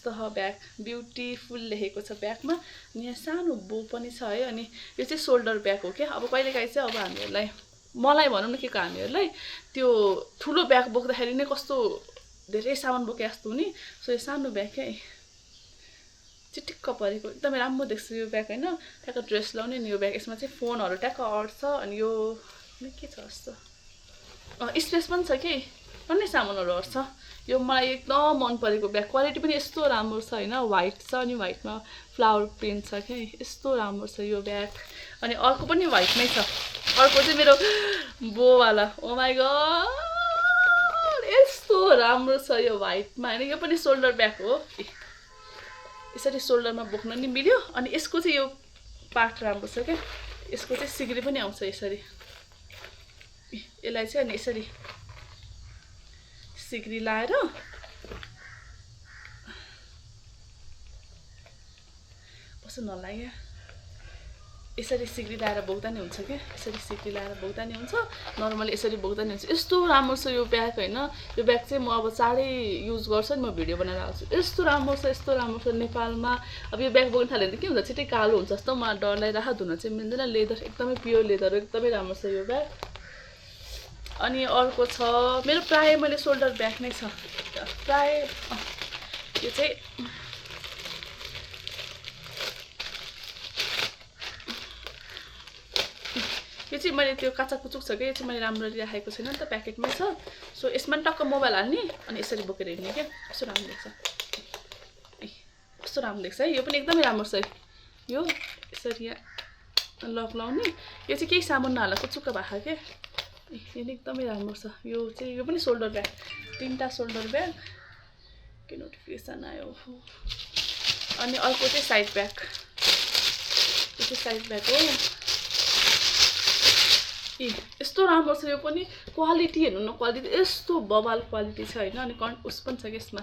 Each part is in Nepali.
मस्त ह ब्याग ब्युटिफुल लेखेको छ ब्यागमा अनि यहाँ सानो बो पनि छ है अनि यो चाहिँ सोल्डर ब्याग हो क्या अब कहिलेकाहीँ चाहिँ अब हामीहरूलाई मलाई भनौँ न के को हामीहरूलाई त्यो ठुलो ब्याग बोक्दाखेरि नै कस्तो धेरै सामान बोके जस्तो हुने सो यो सानो ब्याग क्या चिटिक्क परेको एकदमै राम्रो देख्छ यो ब्याग होइन ट्याक्क ड्रेस लाउने नि यो ब्याग यसमा चाहिँ फोनहरू ट्याक्क अट्छ अनि यो के छ जस्तो स्पेस पनि छ कि अन्य सामानहरू अट्छ यो मलाई एकदम मन परेको ब्याग क्वालिटी पनि यस्तो राम्रो छ होइन व्हाइट छ अनि व्हाइटमा फ्लावर प्रिन्ट छ कि यस्तो राम्रो छ यो ब्याग अनि अर्को पनि व्हाइटमै छ अर्को चाहिँ मेरो बोवाला ओ माई गॉड यस्तो राम्रो छ यो व्हाइटमा होइन यो पनि सोल्डर ब्याग हो यसरी सोल्डरमा बोक्न नि मिल्यो अनि यसको चाहिँ यो पार्ट राम्रो छ क्या यसको चाहिँ सिग्री पनि आउँछ यसरी यसलाई चाहिँ अनि यसरी सिग्री लाएर कस्तो नलाग्यो यसरी सिग्री लाएर बोक्दा नि हुन्छ क्या यसरी सिग्री लाएर बोक्दा नि हुन्छ नर्मली यसरी बोक्दा नि हुन्छ यस्तो राम्रो छ यो ब्याग होइन यो ब्याग चाहिँ म अब चाँडै युज गर्छु नि म भिडियो बनाएर आउँछु यस्तो राम्रो छ नेपालमा अब यो ब्याग बोक्न थाल्यो भने के हुन्छ छिटै कालो हुन्छ जस्तो मलाई डर लागिरहेको धुन चाहिँ मिल्दैन लेदर एकदमै प्योर लेदर एकदमै राम्रो छ यो ब्याग अनि अर्को छ मेरो प्राय मैले सोल्डर ब्याग नै छ प्राय यो चाहिँ यो चाहिँ मैले त्यो काचा कुचुक छ कि यो चाहिँ मैले राम्ररी राखेको छैन नि त प्याकेटमै छ सो यसमा नि टक्क मोबाइल हाल्ने अनि यसरी बोकेर हिँड्ने क्या कस्तो राम्रो देख्छ कस्तो राम्रो देख्छ है यो पनि एकदमै राम्रो छ यो यसरी यहाँ लक लाउने यो चाहिँ केही सामान नहाल्दा कुचुक्क भएको क्या यो नि एकदमै राम्रो छ यो चाहिँ यो पनि सोल्डर ब्याग तीनटा सोल्डर ब्याग के नोटिफिकेसन आयो अनि अर्को चाहिँ साइड ब्याग यो चाहिँ साइड ब्याग हो यस्तो राम्रो छ यो पनि क्वालिटी हेर्नु न क्वालिटी यस्तो बबाल क्वालिटी छ होइन अनि उस पनि छ कि यसमा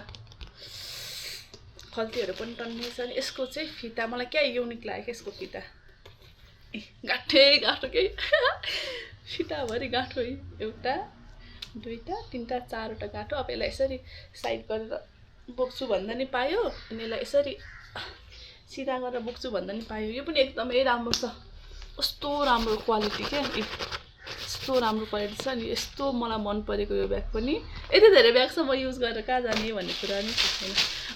खल्तीहरू पनि टन्ने छ अनि यसको चाहिँ फिता मलाई क्या युनिक लाग्यो यसको फिता गाँठो के फिताभरि गाँठो एउटा दुईटा तिनटा चारवटा गाँठो अब यसलाई यसरी साइड गरेर बोक्छु भन्दा नि पायो अनि यसलाई यसरी सिधा गरेर बोक्छु भन्दा नि पायो यो पनि एकदमै राम्रो छ कस्तो राम्रो क्वालिटी क्या यस्तो राम्रो क्वालिटी छ अनि यस्तो मलाई मन परेको यो ब्याग पनि यति धेरै ब्याग छ म युज गरेर कहाँ जाने भन्ने कुरा नि छैन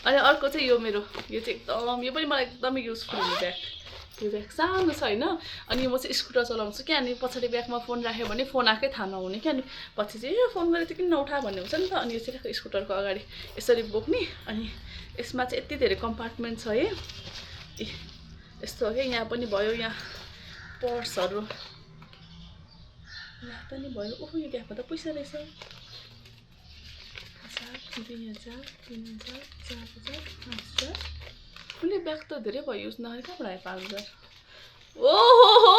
अनि अर्को चाहिँ यो मेरो यो चाहिँ एकदम यो पनि मलाई एकदमै युजफुल हुने ब्याग यो ब्याग सानो छ होइन अनि म चाहिँ स्कुटर चलाउँछु क्या अनि पछाडि ब्यागमा फोन राख्यो भने फोन आएकै थाहा नहुने क्या अनि पछि चाहिँ यो फोन गरेर चाहिँ किन नउठा भन्ने हुन्छ नि त अनि यो चाहिँ स्कुटरको अगाडि यसरी बोक्ने अनि यसमा चाहिँ यति धेरै कम्पार्टमेन्ट छ है यस्तो हो क्या यहाँ पनि भयो यहाँ पर्सहरू राख्दा नि भयो ओहो यो ब्यागमा त पैसा रहेछ 1000 2000 3000 4000 5000 कुनै ब्याग त धेरै भयो युज नगरे कहाँबाट आयो 5000 ओहो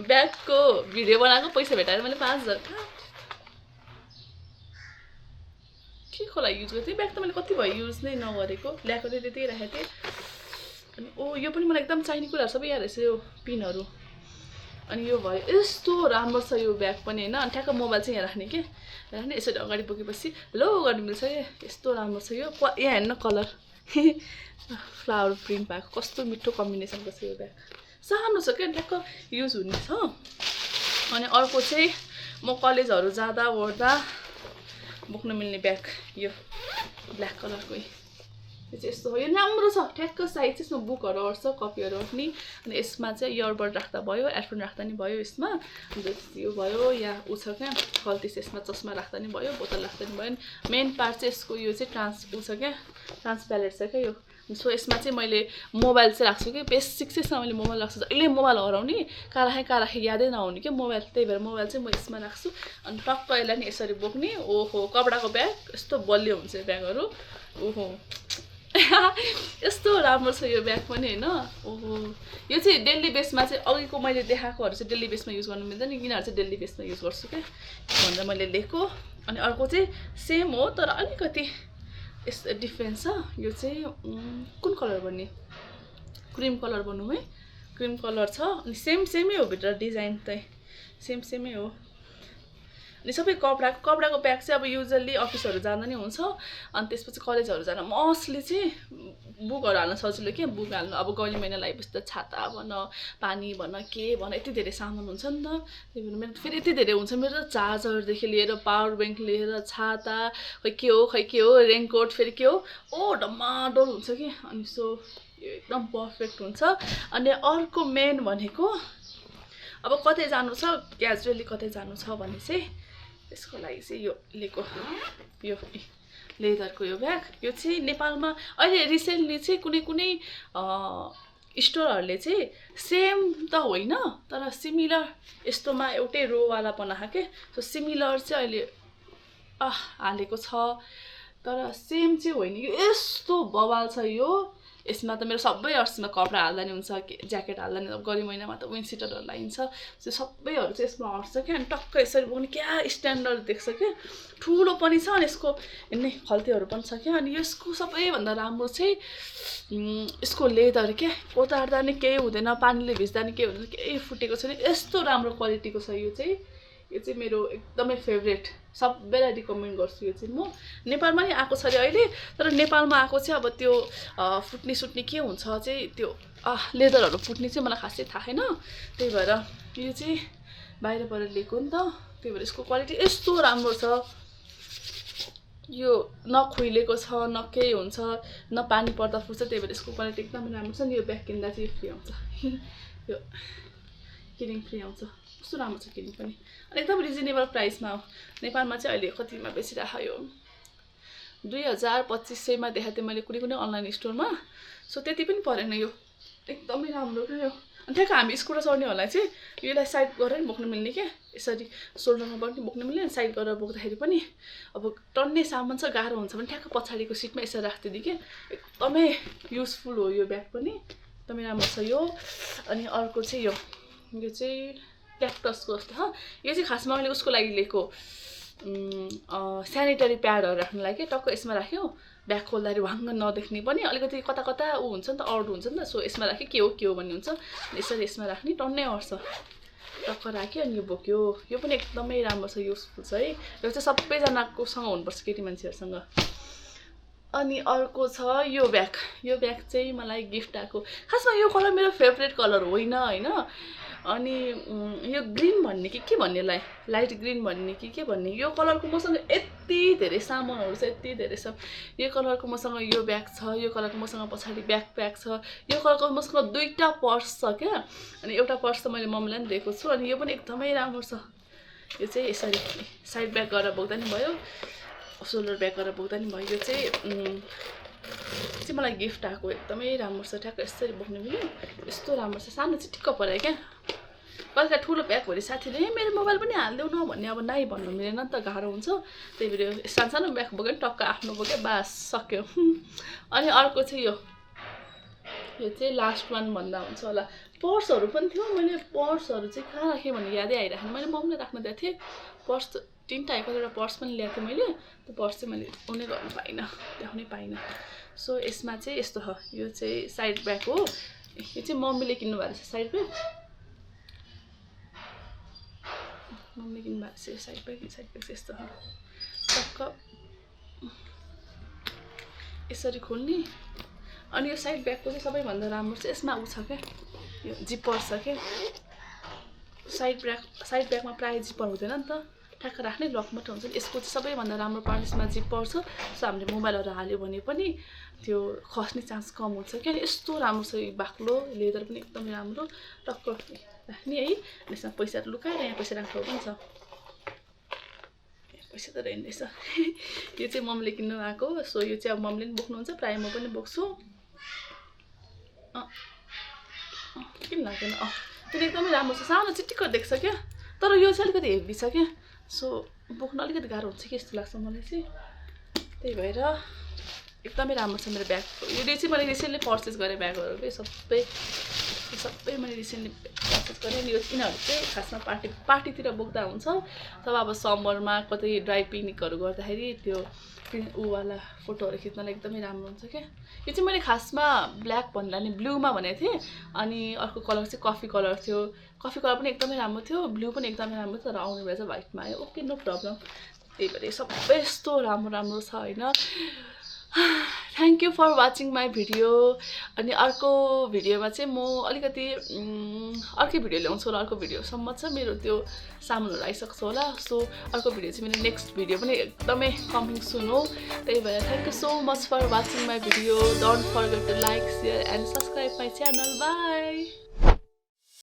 ब्यागको भिडियो बनाएको पैसा भेटाएर मैले 5000 के को लागि युज गर्थेँ ब्याग त मैले कति भयो युज नै नगरेको ल्याएको चाहिँ त्यति राखेको थिएँ अनि ओ यो पनि मलाई एकदम चाहिने कुराहरू सबै यहाँ रहेछ यो पिनहरू अनि यो भयो यस्तो राम्रो छ यो ब्याग पनि होइन अनि ठ्याक्क मोबाइल चाहिँ यहाँ राख्ने के राख्ने यसरी अगाडि बोकेपछि लो गर्नु मिल्छ यस्तो राम्रो छ यो यहाँ हेर्न कलर फ्लावर प्रिन्ट भएको कस्तो मिठो कम्बिनेसनको छ यो ब्याग सानो छ क्या ठ्याक्क युज हुने छ अनि अर्को चाहिँ म कलेजहरू जाँदा ओर्दा बोक्न मिल्ने ब्याग यो ब्ल्याक कलरको यो चाहिँ यस्तो हो यो राम्रो छ ठ्याक्क साइज चाहिँ यसमा बुकहरू अट्छ कपीहरू अट्ने अनि यसमा चाहिँ इयरबड राख्दा भयो एयरफोन राख्दा नि भयो यसमा यो भयो या उ छ क्या खल्ती चाहिँ यसमा चस्मा राख्दा नि भयो बोतल राख्दा नि भयो मेन पार्ट चाहिँ यसको यो चाहिँ ट्रान्सप्यारेन्ट छ क्या यो सो यसमा चाहिँ मैले मोबाइल चाहिँ राख्छु कि बेसिक चाहिँ मैले मोबाइल राख्छु जहिले मोबाइल हराउने कहाँ राखेँ यादै नहुने क्या मोबाइल त्यही भएर मोबाइल चाहिँ म यसमा राख्छु अनि टक्क यसलाई नि यसरी बोक्ने ओहो कपडाको ब्याग यस्तो बलियो हुन्छ ब्यागहरू ओहो यस्तो राम्रो छ यो ब्याग पनि होइन ओहो यो चाहिँ डेली बेसमा चाहिँ अघिको मैले देखाएकोहरू चाहिँ डेली बेसमा युज गर्नु मिल्दैन नि यिनीहरू चाहिँ डेली बेसमा युज गर्छु क्या भनेर मैले लिएको अनि अर्को चाहिँ सेम हो तर अलिकति यस्तो डिफ्रेन्स छ यो चाहिँ कुन कलर भन्ने क्रिम कलर भनौँ है क्रिम कलर छ अनि सेमै हो भित्र डिजाइन चाहिँ सेमै हो अनि सबै कपडाको ब्याग चाहिँ अब युजली अफिसहरू जाँदा नै हुन्छ अनि त्यसपछि कलेजहरू जान मोस्टली चाहिँ बुकहरू हाल्न सजिलो के बुक हाल्नु अब गौली महिना लगाएपछि त छाता भन पानी भन के भन यति धेरै सामान हुन्छ नि त त्यही भएर मेरो फेरि यति धेरै हुन्छ मेरो चार्जरदेखि लिएर पावर ब्याङ्क लिएर छाता खै के हो रेनकोट फेरि के हो डमाडोल हुन्छ कि अनि सो यो एकदम पर्फेक्ट हुन्छ अनि अर्को मेन भनेको अब कतै जानु छ क्याजुअली कतै जानु छ भने चाहिँ त्यसको लागि चाहिँ यो लिएको यो लेदरको यो ब्याग यो चाहिँ नेपालमा अहिले रिसेन्टली चाहिँ कुनै स्टोरहरूले चाहिँ सेम त होइन तर सिमिलर यस्तोमा एउटै रोवाला बनाएको के सो सिमिलर चाहिँ अहिले हालेको छ तर सेम चाहिँ होइन यो यस्तो बवाल छ यो यसमा त मेरो सबै अर्समा कपडा हाल्दा नि हुन्छ ज्याकेट हाल्दा नि गरी महिनामा त विन्ड सिटरहरू लगाइन्छ त्यो सबैहरू चाहिँ यसमा हट्छ क्या अनि टक्क यसरी बोक्ने क्या स्ट्यान्डर्ड देख्छ क्या ठुलो पनि छ अनि यसको हेर्ने खल्तीहरू पनि छ क्या अनि यसको सबैभन्दा राम्रो चाहिँ यसको लेदर क्या कोतार्दा नि केही हुँदैन पानीले भिज्दा नि केही हुँदैन केही फुटेको छैन यस्तो राम्रो क्वालिटीको छ यो चाहिँ मेरो एकदमै फेभरेट सबैलाई रिकमेन्ड गर्छु यो चाहिँ म नेपालमा नि आएको छ अरे अहिले तर नेपालमा आएको चाहिँ अब त्यो फुट्ने के हुन्छ चाहिँ त्यो लेदरहरू फुट्ने चाहिँ मलाई खासै थाहा छैन त्यही भएर यो चाहिँ बाहिरबाट लिएको नि त त्यही भएर यसको क्वालिटी यस्तो राम्रो छ यो न खुइलेको छ न केही हुन्छ न पानी पर्दा फुट्छ त्यही भएर यसको क्वालिटी एकदमै राम्रो छ नि यो ब्याग किन्दा चाहिँ फ्री आउँछ यो किनिङ फ्री आउँछ कस्तो राम्रो छ किनिङ पनि अनि एकदम रिजनेबल प्राइसमा हो नेपालमा चाहिँ अहिले कतिमा बेचिरहेको यो 2000-2500मा देखाएको थिएँ मैले कुनै अनलाइन स्टोरमा सो त्यति पनि परेन यो एकदमै राम्रो क्या यो अनि ठ्याक्क हामी स्कुटर चढ्नेहरूलाई चाहिँ यसलाई साइड गरेर बोक्न मिल्ने क्या यसरी सोल्डरमा पनि बोक्न मिल्ने साइड गरेर बोक्दाखेरि पनि अब टन्ने सामान छ गाह्रो हुन्छ भने ठ्याक्क पछाडिको सिटमा यसरी राख्दिदिएँ कि एकदमै युजफुल हो यो ब्याग पनि एकदमै राम्रो छ यो अनि अर्को चाहिँ यो चाहिँ क्याक्टसको जस्तो यो चाहिँ खासमा मैले उसको लागि लिएको सेनिटरी प्याडहरू राख्नु लागि टक्क यसमा राख्यो ब्याग खोल्दाखेरि वाङ्ग नदेख्ने पनि अलिकति कता ऊ हुन्छ नि त अड हुन्छ नि त सो यसमा राख्यो के हो भन्ने हुन्छ यसरी यसमा राख्ने टन्नै अट्छ टक्क राख्यो अनि यो बोक्यो यो पनि एकदमै राम्रो छ युजफुल छ है यो चाहिँ सबैजनाकोसँग हुनुपर्छ केटी मान्छेहरूसँग अनि अर्को छ यो ब्याग चाहिँ मलाई गिफ्ट आएको खासमा यो कलर मेरो फेभरेट कलर होइन अनि यो ग्रीन भन्ने के भन्नेलाई लाइट ग्रीन भन्ने के भन्ने यो कलरको मसँग यति धेरै सामानहरू छ यति धेरै छ यो कलरको मसँग यो ब्याग छ यो कलरको मसँग पछाडि ब्याकप्याक छ यो कलरको मसँग 2टा पर्स छ क्या अनि एउटा पर्स त मैले मम्मीलाई पनि दिएको छु अनि यो पनि एकदमै राम्रो छ यो चाहिँ यसरी साइड ब्याग गरेर बोक्दा नि भयो सोल्डर ब्याग गरेर बोक्दा नि भयो यो चाहिँ मलाई गिफ्ट आएको एकदमै राम्रो छ ठ्याक्क यसरी बोक्नु मिल्यो यस्तो राम्रो छ सानो चिटिक्क पऱ्यो क्या कतिवटा ठुलो ब्याग भरि साथीले मेरो मोबाइल पनि हालिदेऊ न भन्ने अब नाइ भन्नु मिलेन नि त गाह्रो हुन्छ त्यही भएर सानो ब्याग बोक्यो नि टक्क आफ्नो बोक्यो बास सक्यो अनि अर्को चाहिँ यो चाहिँ लास्ट वान भन्दा हुन्छ होला पर्सहरू पनि थियो मैले पर्सहरू चाहिँ कहाँ राखेँ भन्ने यादै आइराखेन मैले मम्मीले राख्न दिएको थिएँ पर्स 3टा एउटा पर्स पनि ल्याएको थिएँ मैले त्यो पर्स चाहिँ मैले उनी गर्नु पाइनँ देखाउनै पाइनँ सो यसमा चाहिँ यस्तो हो यो चाहिँ साइड ब्याग हो यो चाहिँ मम्मीले किन्नु भएको छ साइड ब्याग मम्मीले किन्नु भएको छ साइड ब्याग चाहिँ यस्तो हो टक्क यसरी खोल्ने अनि यो साइड ब्यागको चाहिँ सबैभन्दा राम्रो चाहिँ यसमा उ छ क्या यो जिप्पर छ क्या साइड ब्यागमा प्रायः जिप्पर हुँदैन नि त ठ्याक्क राख्ने लक मात्र हुन्छ यसको चाहिँ सबैभन्दा राम्रो पार्ट यसमा जिप्पर छ सो हामीले मोबाइलहरू हाल्यो भने पनि त्यो खस्ने चान्स कम हुन्छ क्या यस्तो राम्रो छ यो बाक्लो लेदर पनि एकदमै राम्रो टक्क राख्ने है यसमा पैसाहरू लुकाएर यहाँ पैसा राख्नु पनि छ पैसा त रहेन रहेछ यो चाहिँ मम्मीले किन्नु आएको सो यो चाहिँ अब मम्मीले पनि बोक्नुहुन्छ प्रायः म पनि बोक्छु किन लाग्दैन त्यो एकदमै राम्रो छ सानो चिटिक्क देख्छ क्या तर यो चाहिँ अलिकति हेभी छ क्या सो बोक्न अलिकति गाह्रो हुन्छ कि जस्तो लाग्छ मलाई चाहिँ त्यही भएर एकदमै राम्रो छ मेरो ब्याग यो चाहिँ मैले रिसेन्टली पर्चेस गरेँ ब्यागहरू के सबै मैले रिसेन्टली पर्चेस गरेँ नि यो यिनीहरू चाहिँ खासमा पार्टीतिर बोक्दा हुन्छ अथवा अब समरमा कतै ड्राई पिकनिकहरू गर्दाखेरि त्यो ऊवाला फोटोहरू खिच्नलाई एकदमै राम्रो हुन्छ क्या यो चाहिँ मैले खासमा ब्ल्याक भन्दा नि ब्लूमा भनेको थिएँ अनि अर्को कलर चाहिँ कफी कलर थियो कफी कलर पनि एकदमै राम्रो थियो ब्लू पनि एकदमै राम्रो थियो तर आउने बेला चाहिँ व्हाइटमा आयो ओके नो प्रब्लम त्यही भएर सबै यस्तो राम्रो छ होइन thank you for watching my video अनि अर्को भिडियोमा चाहिँ म अलिकति अर्कै भिडियो ल्याउँछु होला अर्को भिडियोसम्म छ मेरो त्यो सामानहरू आइसक्छ होला सो अर्को भिडियो चाहिँ मेरो नेक्स्ट भिडियो पनि एकदमै कमिङ सुन हो त्यही भएर thank you so much for watching my video don't forget to like share and subscribe my channel by